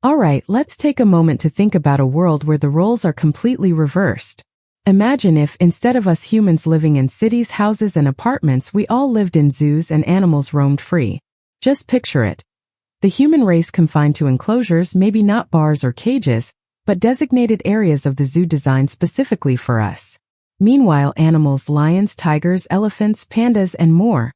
Alright, let's take a moment to think about a world where the roles are completely reversed. Imagine if, instead of us humans living in cities, houses, and apartments, we all lived in zoos and animals roamed free. Just picture it. The human race confined to enclosures, maybe not bars or cages, but designated areas of the zoo designed specifically for us. Meanwhile, animals, lions, tigers, elephants, pandas, and more,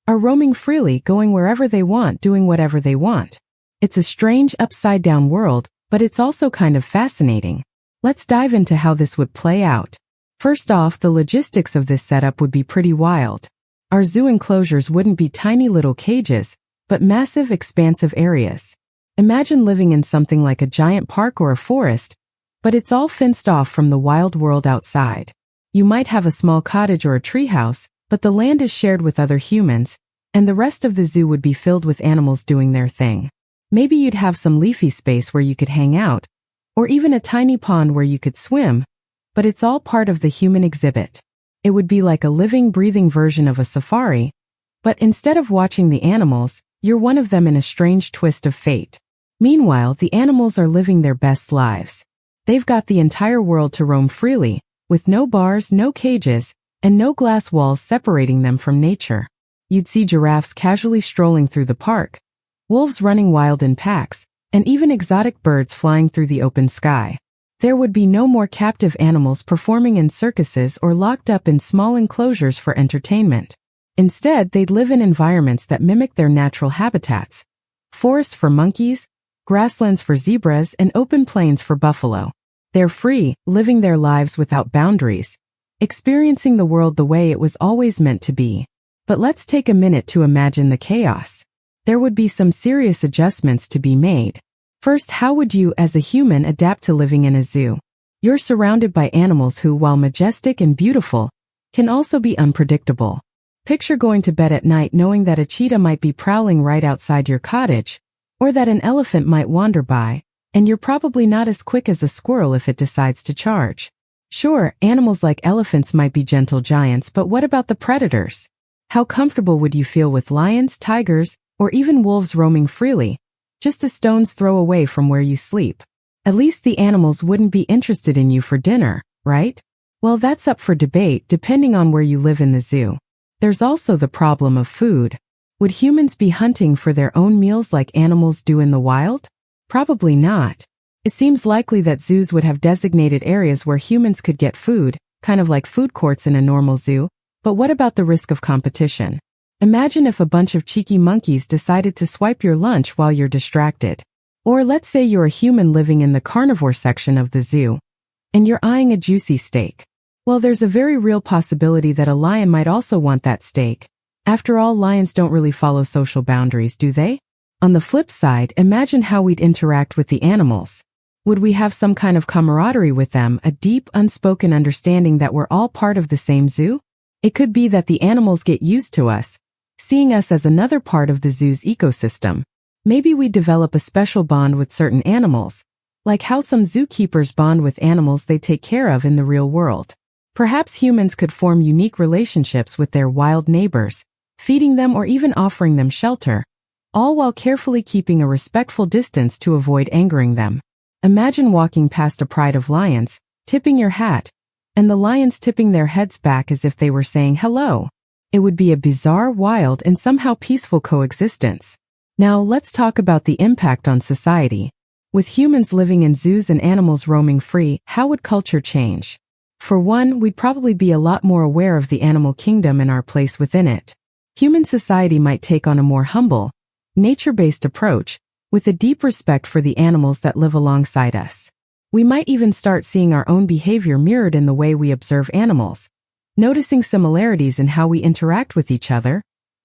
are roaming freely, going wherever they want, doing whatever they want. It's a strange, upside-down world, but it's also kind of fascinating. Let's dive into how this would play out. First off, the logistics of this setup would be pretty wild. Our zoo enclosures wouldn't be tiny little cages, but massive, expansive areas. Imagine living in something like a giant park or a forest, but it's all fenced off from the wild world outside. You might have a small cottage or a treehouse, but the land is shared with other humans, and the rest of the zoo would be filled with animals doing their thing. Maybe you'd have some leafy space where you could hang out, or even a tiny pond where you could swim, but it's all part of the human exhibit. It would be like a living, breathing version of a safari, but instead of watching the animals, you're one of them in a strange twist of fate. Meanwhile, the animals are living their best lives. They've got the entire world to roam freely, with no bars, no cages, and no glass walls separating them from nature. You'd see giraffes casually strolling through the park, wolves running wild in packs, and even exotic birds flying through the open sky. There would be no more captive animals performing in circuses or locked up in small enclosures for entertainment. Instead, they'd live in environments that mimic their natural habitats: forests for monkeys, grasslands for zebras, and open plains for buffalo. They're free, living their lives without boundaries, experiencing the world the way it was always meant to be. But let's take a minute to imagine the chaos. There would be some serious adjustments to be made. First, how would you, as a human, adapt to living in a zoo? You're surrounded by animals who, while majestic and beautiful, can also be unpredictable. Picture going to bed at night knowing that a cheetah might be prowling right outside your cottage, or that an elephant might wander by, and you're probably not as quick as a squirrel if it decides to charge. Sure, animals like elephants might be gentle giants, but what about the predators? How comfortable would you feel with lions, tigers, or even wolves roaming freely, just a stone's throw away from where you sleep? At least the animals wouldn't be interested in you for dinner, right? Well, that's up for debate depending on where you live in the zoo. There's also the problem of food. Would humans be hunting for their own meals like animals do in the wild? Probably not. It seems likely that zoos would have designated areas where humans could get food, kind of like food courts in a normal zoo. But what about the risk of competition? Imagine if a bunch of cheeky monkeys decided to swipe your lunch while you're distracted. Or let's say you're a human living in the carnivore section of the zoo, and you're eyeing a juicy steak. Well, there's a very real possibility that a lion might also want that steak. After all, lions don't really follow social boundaries, do they? On the flip side, imagine how we'd interact with the animals. Would we have some kind of camaraderie with them, a deep, unspoken understanding that we're all part of the same zoo? It could be that the animals get used to us, seeing us as another part of the zoo's ecosystem. Maybe we develop a special bond with certain animals, like how some zookeepers bond with animals they take care of in the real world. Perhaps humans could form unique relationships with their wild neighbors, feeding them or even offering them shelter, all while carefully keeping a respectful distance to avoid angering them. Imagine walking past a pride of lions, tipping your hat, and the lions tipping their heads back as if they were saying hello. It would be a bizarre, wild, and somehow peaceful coexistence. Now, let's talk about the impact on society. With humans living in zoos and animals roaming free, how would culture change? For one, we'd probably be a lot more aware of the animal kingdom and our place within it. Human society might take on a more humble, nature-based approach, with a deep respect for the animals that live alongside us. We might even start seeing our own behavior mirrored in the way we observe animals, noticing similarities in how we interact with each other,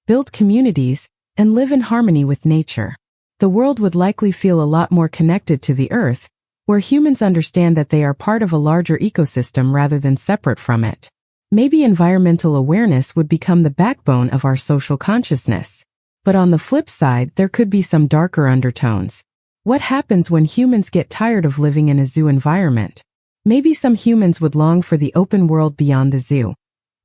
build communities, and live in harmony with nature. The world would likely feel a lot more connected to the earth, where humans understand that they are part of a larger ecosystem rather than separate from it. Maybe environmental awareness would become the backbone of our social consciousness. But on the flip side, there could be some darker undertones. What happens when humans get tired of living in a zoo environment? Maybe some humans would long for the open world beyond the zoo,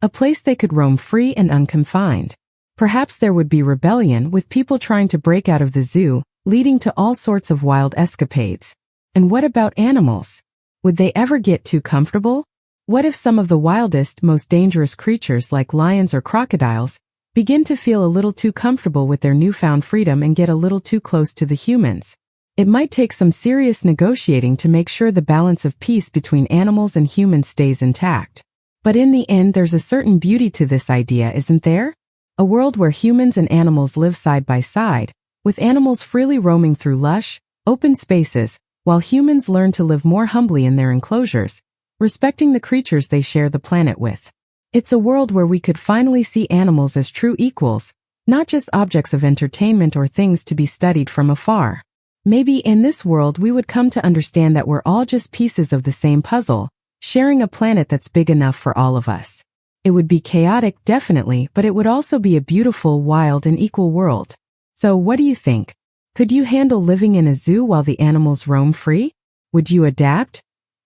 a place they could roam free and unconfined. Perhaps there would be rebellion, with people trying to break out of the zoo leading to all sorts of wild escapades. And what about animals? Would they ever get too comfortable? What if some of the wildest, most dangerous creatures like lions or crocodiles begin to feel a little too comfortable with their newfound freedom and get a little too close to the humans? It might take some serious negotiating to make sure the balance of peace between animals and humans stays intact. But in the end, there's a certain beauty to this idea, isn't there? A world where humans and animals live side by side, with animals freely roaming through lush, open spaces, while humans learn to live more humbly in their enclosures, respecting the creatures they share the planet with. It's a world where we could finally see animals as true equals, not just objects of entertainment or things to be studied from afar. Maybe in this world we would come to understand that we're all just pieces of the same puzzle, sharing a planet that's big enough for all of us. It would be chaotic, definitely, but it would also be a beautiful, wild, and equal world. So what do you think? Could you handle living in a zoo while the animals roam free? Would you adapt?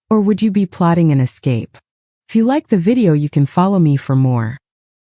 Or would you be plotting an escape? If you like the video, you can follow me for more.